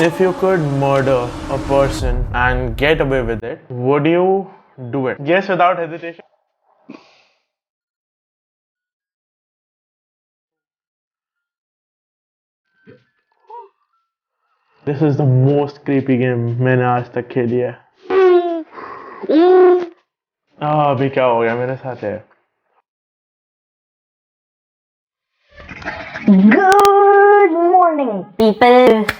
If you could murder a person and get away with it, would you do it? Yes, without hesitation. This is the most creepy game मैंने आज तक खेली है. अभी क्या हो गया मेरे साथ है? Good morning, people.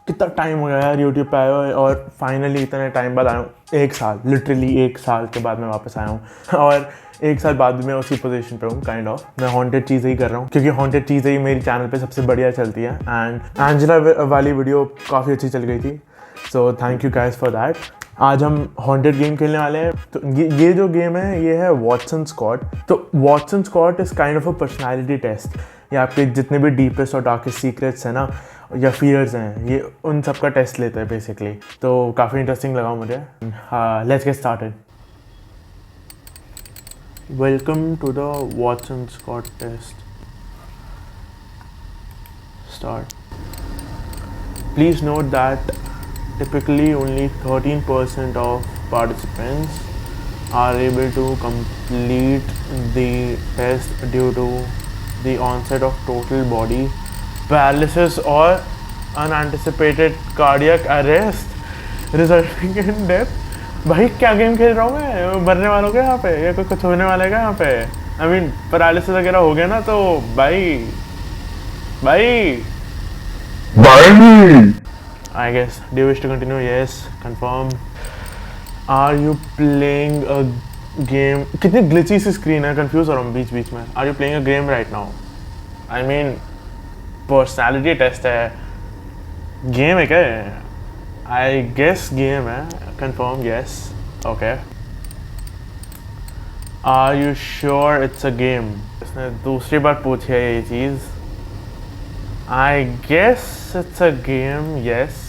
कितना टाइम हो गया यार यूट्यूब पे आया हुआ और फाइनली इतने टाइम बाद आया हूँ. 1 साल, लिटरली 1 साल के बाद मैं वापस आया हूँ और 1 साल बाद भी मैं उसी पोजीशन पे हूँ. काइंड ऑफ मैं हॉन्टेड चीज़ें ही कर रहा हूँ क्योंकि हॉन्टेड चीज़ें ही मेरी चैनल पे सबसे बढ़िया चलती है. एंड एंजेला वाली वीडियो काफ़ी अच्छी चल गई थी, so thank you guys for that. आज हम हॉन्टेड गेम खेलने वाले हैं. तो ये जो गेम है ये है वॉटसन स्क्वाड. तो Watson squad is kind of a personality test. ये आपके जितने भी डीपेस्ट और डार्केस्ट सीक्रेट्स हैं ना या फियर्स हैं, ये उन सब का टेस्ट लेते हैं बेसिकली. तो काफ़ी इंटरेस्टिंग लगा मुझे. Let's get started. Welcome to the Watson squad test. Start. Please note that typically only 13% of participants are able to complete the test due to the onset of total body paralysis or unanticipated cardiac arrest resulting in death. भाई क्या game खेल रहा हूँ मैं? मरने वालों के यहाँ पे या कुछ होने वाले का यहाँ पे? आई मीन पैरालिसिस वगैरह हो गया ना, तो भाई I guess. Do you wish to continue? Yes. Confirm. Are you playing a game? कितनी glitchy सी screen है, confuse हो रहा हूँ बीच बीच में. Are you playing a game right now? I mean, personality test है. Game है क्या? I guess game है. Confirm. Yes. Okay. Are you sure it's a game? इसने दूसरी बार पूछी है ये चीज़. I guess it's a game. Yes.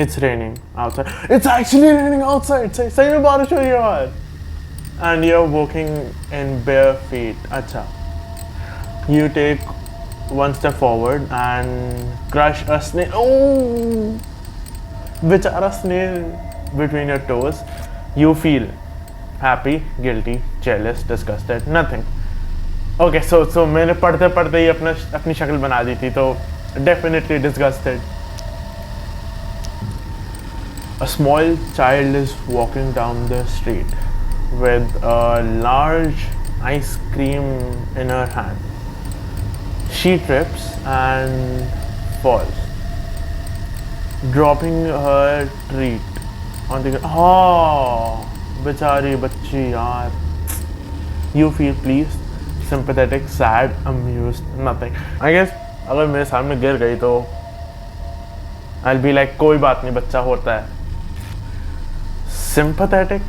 It's raining outside. It's actually raining outside. सही में बारिश हो रही है यार. And you're walking in bare feet. अच्छा. You take one step forward and crush a snail. Oh, बेचारा snail between your toes. You feel happy, guilty, jealous, disgusted, nothing. Okay, so मैंने पढ़ते पढ़ते ही अपनी शक्ल बना दी थी, तो definitely disgusted. A small child is walking down the street with a large ice cream in her hand. She trips and falls, dropping her treat on the ground. Oh, बेचारी बच्ची यार. You feel pleased, sympathetic, sad, amused, nothing. I guess अगर मेरे सामने गिर गई तो I'll be like कोई बात नहीं, बच्चा होता है. Sympathetic.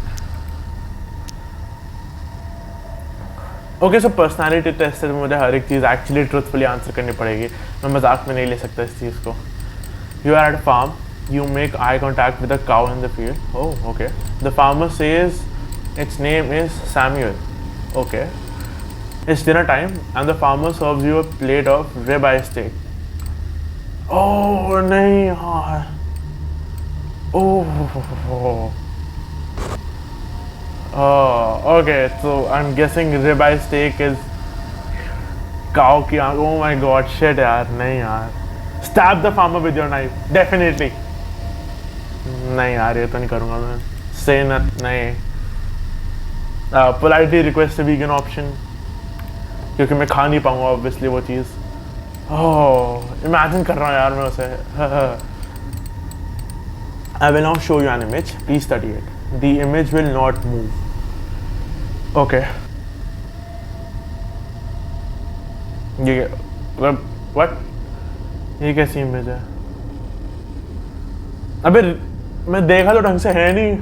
Okay, so personality test से मुझे हर एक चीज़ actually truthfully आंसर करनी पड़ेगी. मैं मजाक में नहीं ले सकता इस चीज़ को. You are at a farm. You make eye contact with a cow in the field. Oh, okay. The farmer says its name is Samuel. Okay. It's dinner time and the farmer serves you a plate of ribeye steak. Oh नहीं यार. Oh. Oh, okay. So I'm guessing ribeye steak is cow की आँख. Oh my god, shit यार. नहीं यार. Stab the farmer with your knife. Definitely. नहीं यार, ये तो नहीं करूँगा मैं. Say not नहीं. Politely request a vegan option. क्योंकि मैं खा नहीं पाऊँगा obviously वो चीज़. Oh, imagine कर रहा हूँ यार मैं उसे. I will now show you an image. Please study it. The image will not move. Okay. ये what? ये कैसी इमेज है? अबे मैं देखा तो ढंग से है नहीं.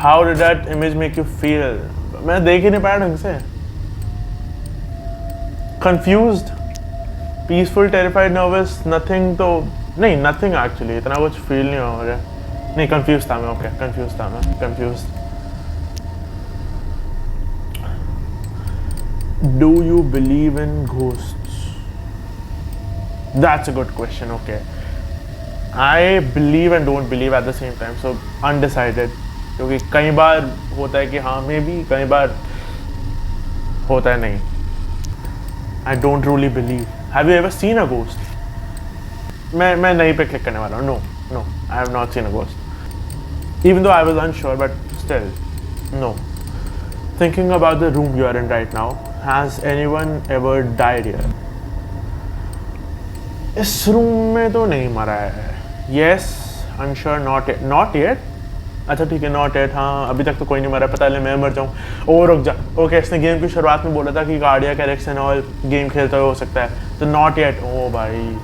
How did that image make you feel? मैं देख ही नहीं पाया ढंग से. Confused, peaceful, terrified, nervous, nothing. तो नहीं, nothing actually. इतना कुछ feel नहीं हो रहा. नहीं, confused था मैं. Okay, confused था मैं. Confused. Do you believe in ghosts? That's a good question. Okay. I believe and don't believe at the same time. So undecided. क्योंकि कई बार होता है कि हाँ मे बी, कई बार होता है नहीं. I don't really believe. Have you ever seen a ghost? मैं नहीं पे क्लिक करने वाला हूँ. No, I have not seen a ghost. Even though I was unsure, but still, no. Thinking about the room you are in right now, has anyone ever died here? इस room में तो नहीं मरा है. Yes, unsure, not yet. अच्छा ठीक है, not yet. हाँ अभी तक तो कोई नहीं मरा. पता है मैं मर जाऊँ. ओ रुक जा. ओके, इसने गेम की शुरुआत में बोला था कि cardiac arrest and all game खेलते हुए हो सकता है. तो not yet. ओ भाई.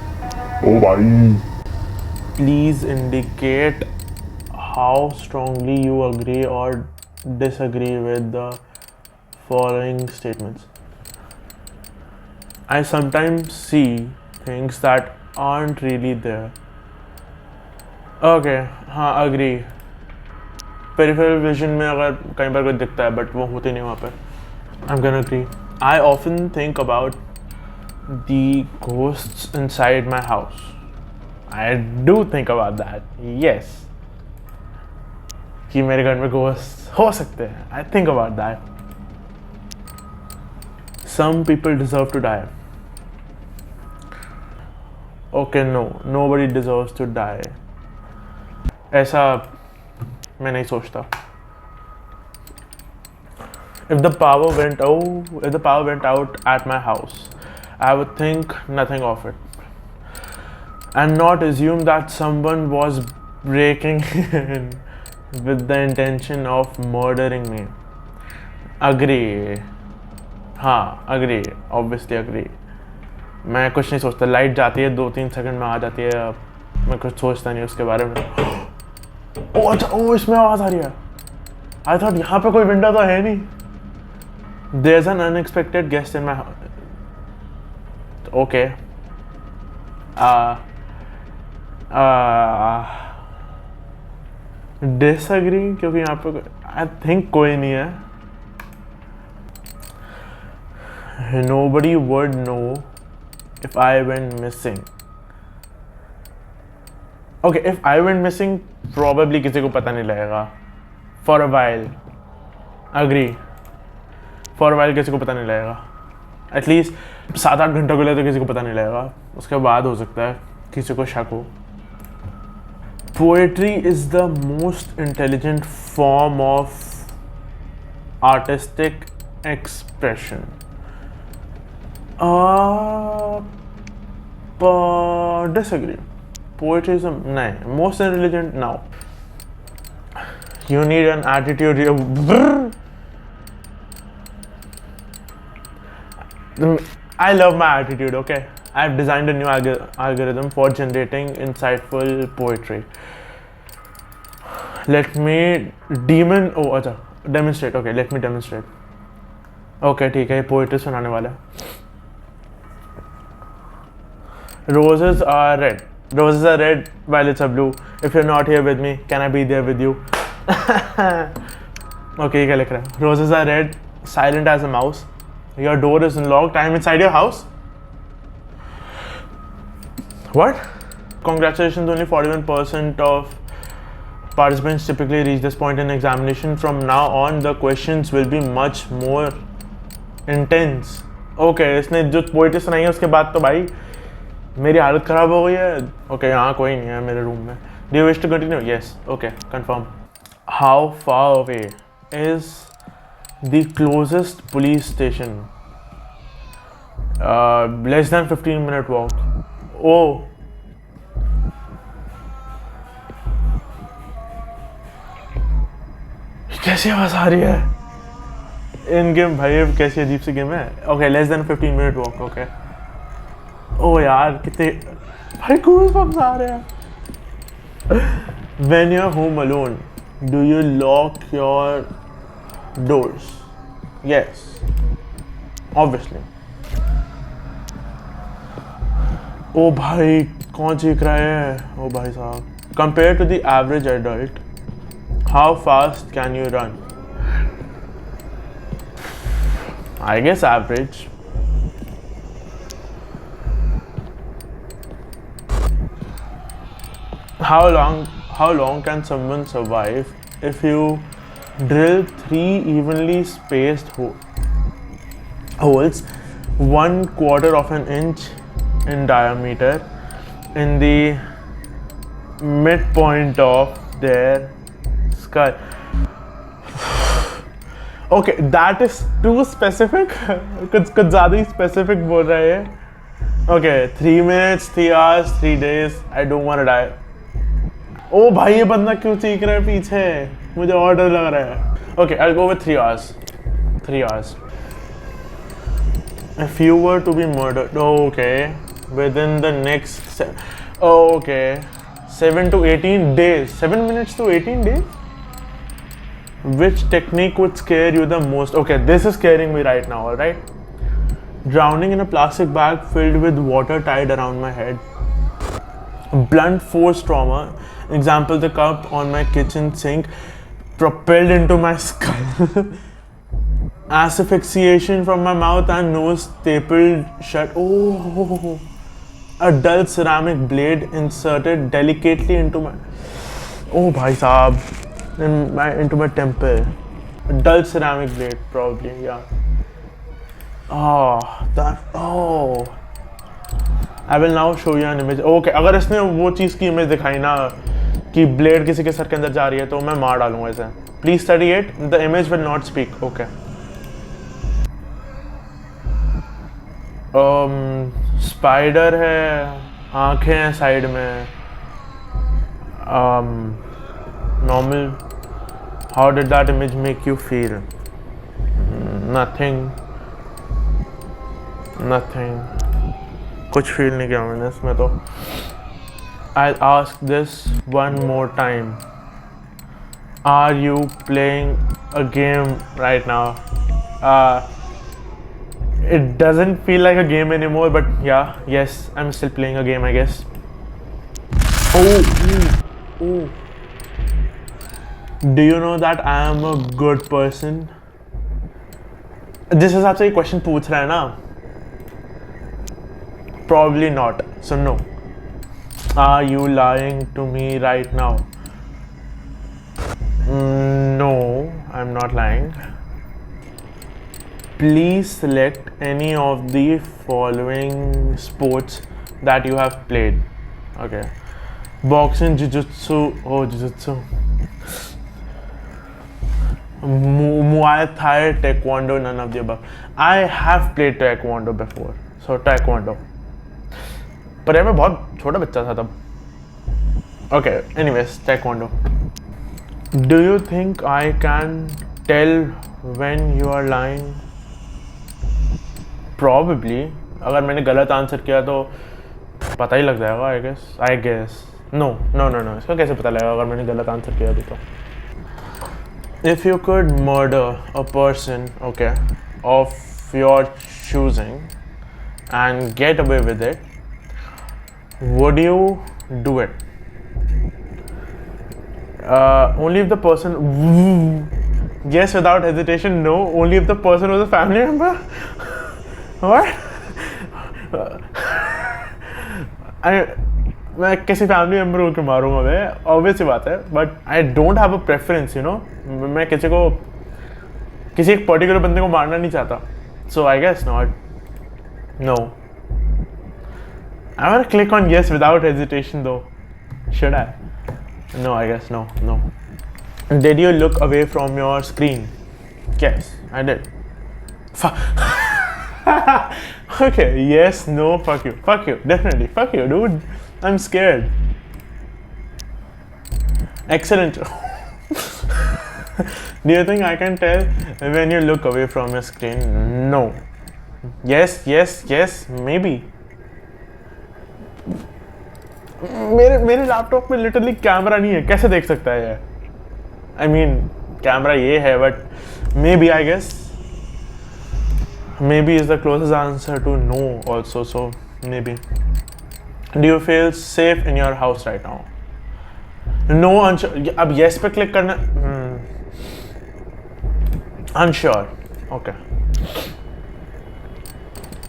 Please indicate how strongly you agree or disagree with the following statements. I sometimes see things that aren't really there. Okay, हाँ agree. Peripheral vision में अगर कई बार कुछ दिखता है but वो होते नहीं वहाँ पर. I'm gonna agree. I often think about the ghosts inside my house. I do think about that. Yes. कि मेरे घर में ghosts हो सकते हैं. I think about that. Some people deserve to die. Okay, no. Nobody deserves to die. ऐसा मैं नहीं सोचता. If the power went out at my house, I would think nothing of it. And not assume that someone was breaking in with the intention of murdering me. Agree. हाँ agree, obviously agree. मैं कुछ नहीं सोचता. Light जाती है 2-3 second में आ जाती है. मैं कुछ सोचता नहीं उसके बारे में. ओ अच्छा, ओ इसमें आवाज़ आ रही है. आई थॉट यहाँ पे कोई विंडो तो है नहीं. There's an unexpected guest in my house. Okay. Disagree क्योंकि यहाँ पे I think कोई नहीं है. Nobody would know if I went missing. Okay, if I went missing, probably किसी को पता नहीं लगेगा. For a while. Agree. For a while किसी को पता नहीं लगेगा. At least 7-8 घंटों के लिए तो किसी को पता नहीं लगेगा. उसके बाद हो सकता है किसी को शक हो. Poetry is the most intelligent form of artistic expression. Disagree. Poetry is most intelligent now. You need an attitude. I love my attitude, okay? I've designed a new algorithm for generating insightful poetry. Let me demonstrate. Okay, let me demonstrate. Okay, ठीक है, poetry सुनाने वाला है. Roses are red, violets are blue. If you're not here with me, can I be there with you? Okay, ये क्या लिख रहा है? Roses are red, silent as a mouse. Your door is unlocked. I am inside your house. What? Congratulations, only 41% of participants typically reach this point in examination. From now on, the questions will be much more intense. Okay, इसने जो poetry सुनाई है उसके बाद तो भाई मेरी हालत ख़राब हो गई है. Okay, यहाँ कोई नहीं है मेरे रूम में. Do you wish to continue? Yes. Okay, confirm. How far away is the closest police station? Less than 15-minute walk. Oh. कैसी आवाज़ आ रही है? इन गेम भाई कैसी अजीब सी गेम है. Okay, less than 15-minute walk. Okay. ओ यार कितने भाई गूज़बम्स आ रहे हैं. When you're home alone, do you lock your doors? Yes, obviously. ओ भाई कौन चीख रहा है? ओ भाई साहब. Compared to the average adult, how fast can you run? I guess average. how long can someone survive if you drill 3 evenly spaced holes 1/4 of an inch in diameter in the midpoint of their skull? Okay, that is too specific. कुछ ज़्यादा ही specific बोल रहा है. Okay, 3 minutes, 3 hours, 3 days. I don't want to die. ओ भाई ये बंदा क्यों चीख रहा है पीछे? मुझे और डर लग रहा है. Okay, I'll go with 3 hours. 3 hours. If you were to be murdered, okay, within the next, okay, 7 to 18 days. 7 minutes to 18 days? Which technique would scare you the most? Okay, this is scaring me right now, alright? Drowning in a plastic bag filled with water tied around my head. Blunt force trauma. Example, the cup on my kitchen sink propelled into my skull. Asphyxiation from my mouth and nose stapled shut. Oh, a dull ceramic blade inserted delicately into my. Oh, bhai saab. Into my temple. A dull ceramic blade, probably, yeah. Oh, that. Oh. I will now show you an image. Okay, अगर इसने वो चीज़ की image दिखाई ना कि blade किसी के sir के अंदर जा रही है तो मैं मार डालूंगा इसे. Please study it. The image will not speak. Okay. Spider है, आंखें हैं साइड में. Normal. How did that image make you feel? Nothing. कुछ फील नहीं किया मैंने इसमें तो. I'll ask this one more time. Are you playing a game right now? It doesn't feel like a game anymore, but yeah, yes, I'm still playing a game, I guess. Oh. Do you know that I am a good person? जिस हिसाब से ये question पूछ रहा है ना, probably not. So no. Are you lying to me right now? No, I'm not lying. Please select any of the following sports that you have played. Okay. Boxing, jiu-jitsu. Oh, jiu-jitsu. Muay Thai, Taekwondo, none of the above. I have played Taekwondo before. So Taekwondo. पर यार मैं बहुत छोटा बच्चा था तब. Okay, anyways, Taekwondo. Do you think I can tell when you are lying? Probably. अगर मैंने गलत आंसर किया तो पता ही लग जाएगा. I guess. No. इसका कैसे पता लगेगा अगर मैंने गलत आंसर किया तो? If you could murder a person, okay, of your choosing and get away with it, would you do it? Only if the person. Yes, without hesitation. No, only if the person was a family member. What? मैं किसी family member को क्यों मारूंगा मैं? Obvious सी बात है. But I don't have a preference, you know. मैं किसी एक पर्टिकुलर बंदे को मारना नहीं चाहता. So I guess not. No. I want to click on yes without hesitation though. Should I? No, I guess no. Did you look away from your screen? Yes, I did. Okay, yes, no, fuck you, definitely, fuck you, dude. I'm scared. Excellent. Do you think I can tell when you look away from your screen? No. Yes, maybe. मेरे laptop में literally camera नहीं है, कैसे देख सकता है ये? I mean camera ये है, but maybe, I guess maybe is the closest answer to no also. So maybe. Do you feel safe in your house right now? No. अब येस पे click करना. Unsure. Okay.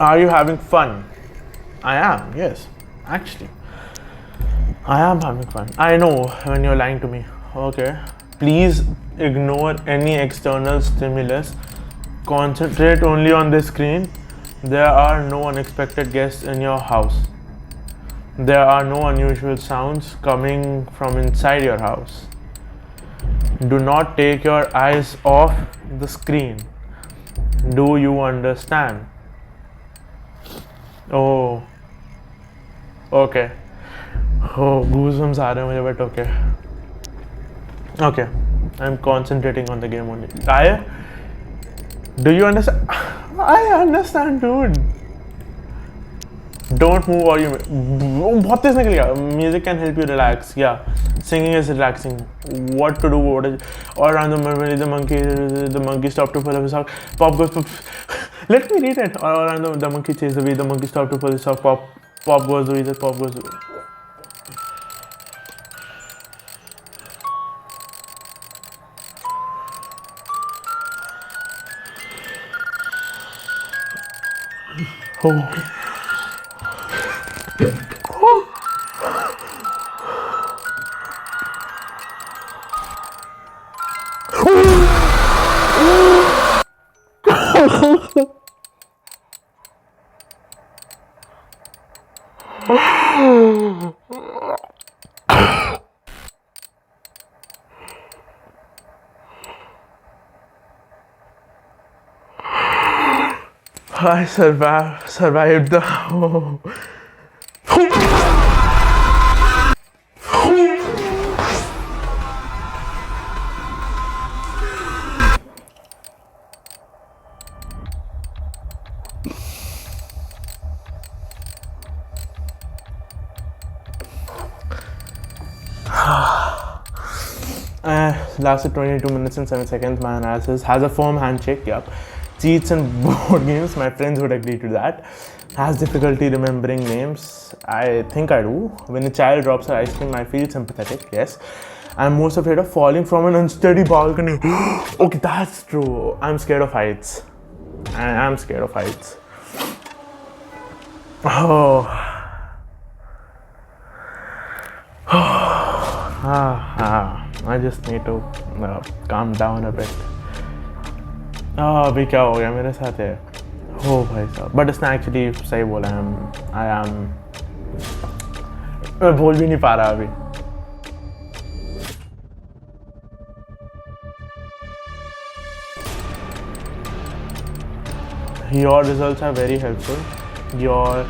Are you having fun? I am, yes, actually. I am having fun. I know when you're lying to me. Okay. Please ignore any external stimulus. Concentrate only on the screen. There are no unexpected guests in your house. There are no unusual sounds coming from inside your house. Do not take your eyes off the screen. Do you understand? Oh. Okay. Oh, goosebumps are रहे हैं मुझे, but okay. Okay, I'm concentrating on the game only. Do you understand? I understand, dude. Don't move or you. बहुत तेज निकल गया. Music can help you relax. Yeah, singing is relaxing. What to do? What is? All around the monkey stopped to pull up his sock. Pop goes. Pop. Let me read it. All around the monkey chased away. The monkey stopped to pull his sock. Pop goes away. The pop goes away. Oh. I survived the. Oh. Lasted 22 minutes and 7 seconds. My analysis has a firm handshake. Yep. Cheats and board games. My friends would agree to that. Has difficulty remembering names. I think I do. When a child drops her ice cream, I feel sympathetic. Yes. I'm most afraid of falling from an unsteady balcony. Okay, that's true. I'm scared of heights. I'm scared of heights. Oh. I just need to calm down a bit. अभी क्या हो गया मेरे साथ है? हो भाई साहब, बट इसने एक्चुअली सही बोला है. मैं बोल भी नहीं पा रहा अभी. Your results are very helpful. Your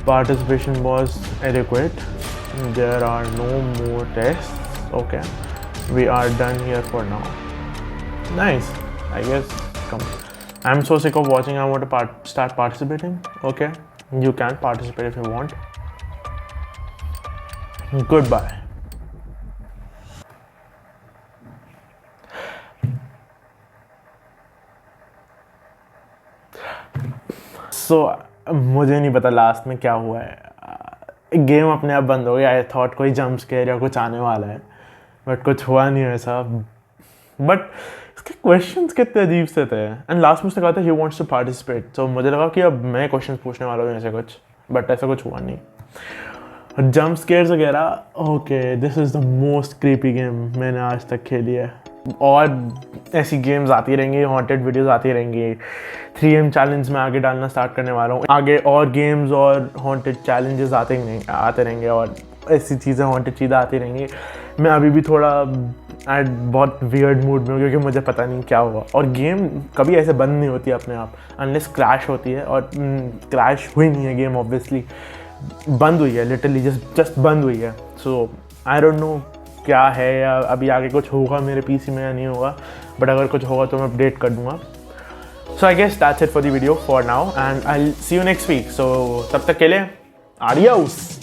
participation was adequate. There are no more tests. Okay, we are done here for now. Nice. I guess. Come. I'm so sick of watching. I want to start participating. Okay, you can participate if you want. Goodbye. So मुझे नहीं पता last में क्या हुआ है. Game अपने आप बंद हो गया. आई थॉट कोई जंप स्केयर या कुछ आने वाला है, बट कुछ हुआ नहीं ऐसा. बट इसके क्वेश्चंस कितने अजीब से थे. एंड लास्ट में उसने कहा था ही वांट्स टू पार्टिसिपेट. तो मुझे लगा कि अब मैं क्वेश्चंस पूछने वाला हूँ ऐसे कुछ, बट ऐसा कुछ हुआ नहीं. जंप स्केयर्स वगैरह. Okay, this is the most creepy game मैंने आज तक खेली है. और ऐसी गेम्स आती रहेंगी, हॉन्टेड वीडियोस आती रहेंगी. 3M चैलेंज में आगे डालना स्टार्ट करने वाला हूँ. आगे और गेम्स और हॉन्टेड चैलेंजेस आते रहेंगे और ऐसी चीज़ें, हॉन्टेड चीज़ें आती रहेंगी. मैं अभी भी थोड़ा बहुत वियर्ड मूड में हूँ क्योंकि मुझे पता नहीं क्या हुआ. और गेम कभी ऐसे बंद नहीं होती अपने आप, अनलेस क्रैश होती है. और क्रैश हुई नहीं है गेम, ऑब्वियसली बंद हुई है, लिटरली जस्ट बंद हुई है. सो आई डोंट नो क्या है या अभी आगे कुछ होगा मेरे पीसी में या नहीं होगा, बट अगर कुछ होगा तो मैं अपडेट कर दूँगा. So I guess that's it for the video for now and I will see you next week. सो तब तक के लिए आडियोस.